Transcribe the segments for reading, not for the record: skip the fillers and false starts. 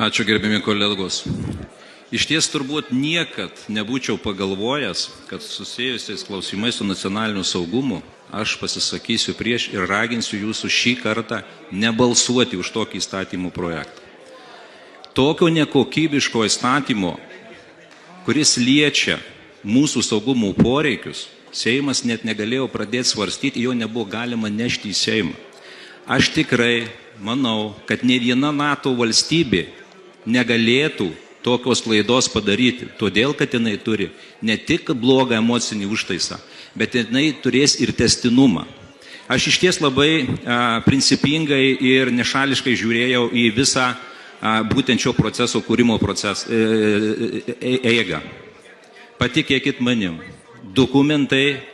Ačiū gerbimi kolegos. Iš ties turbūt niekad nebūčiau pagalvojęs, kad susijusiais klausimais su nacionaliniu saugumu aš pasisakysiu prieš ir raginsiu jūsų šį kartą nebalsuoti už tokį įstatymų projektą. Tokio nekokybiško įstatymo, kuris liečia mūsų saugumo poreikius, Seimas net negalėjo pradėti svarstyti, jo nebuvo galima nešti į Seimą. Aš tikrai manau, kad ne viena NATO valstybė negalėtų tokios klaidos padaryti, todėl, kad jinai turi ne tik blogą emocinį užtaisą, bet jinai turės ir testinumą. Aš iš ties labai principingai ir nešališkai žiūrėjau į visą būtent šio proceso kūrimo eigą. Patikėkit manim, dokumentai,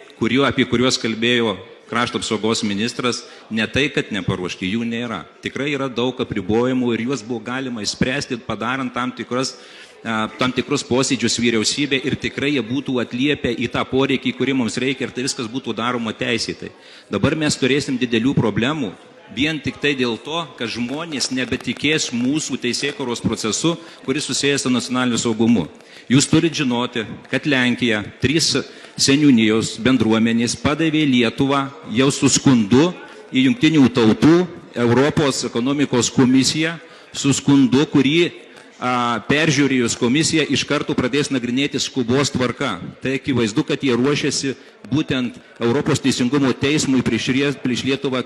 apie kuriuos kalbėjo krašto apsaugos ministras, ne tai, kad neparuošti, jų nėra. Tikrai yra daug apribojimų ir juos buvo galima išspręsti, padarant tam tikrus posėdžius vyriausybė ir tikrai jie būtų atliepę į tą poreikį, kurį mums reikia ir tai viskas būtų daroma teisėtai. Dabar mes turėsim didelių problemų, vien tik tai dėl to, kad žmonės nebetikės mūsų teisėkūros procesu, kuris susijęs su nacionaliniu saugumu. Jūs turite žinoti, kad Lenkija 3 seniūnijos bendruomenės padavė Lietuvą jau su skundu į Jungtinių tautų Europos ekonomikos komisiją, su skundu, kurį peržiūrėjus komisija iš karto pradės nagrinėti skubos tvarka. Tai akivaizdu, kad jie ruošiasi būtent Europos teisingumo teismui prieš Lietuvą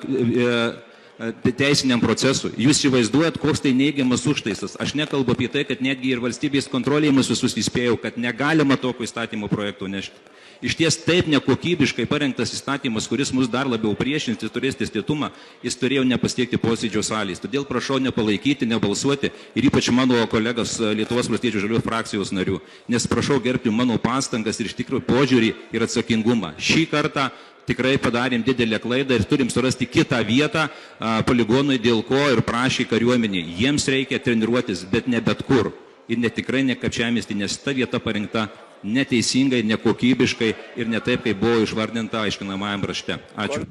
teisiniam procesui. Jūs įsivaizduojat, koks tai neigiamas užtaisas. Aš nekalbu apie tai, kad netgi ir valstybės kontrolėje mus visus įspėjau, kad negalima tokio įstatymo projekto nešti. Iš ties taip nekokybiškai parengtas įstatymas, kuris mus dar labiau priešins, jis turės tęstinumą, jis turėjo nepasiekti posėdžio salės. Todėl prašau nepalaikyti, nebalsuoti ir ypač mano kolegas Lietuvos valstiečių žaliųjų frakcijos narių, nes prašau gerbti mano pastangas ir iš tikrųjų požiūrį ir atsakingumą. Šį kartą tikrai padarėm didelę klaidą ir turim surasti kitą vietą poligonui, dėl ko ir prašė kariuomenį. Jiems reikia treniruotis, bet ne bet kur. Ir tikrai ne Kapčiamiesty, nes ta vieta parinkta neteisingai, nekokybiškai ir ne taip, kaip buvo išvardinta aiškinamajam rašte. Ačiū.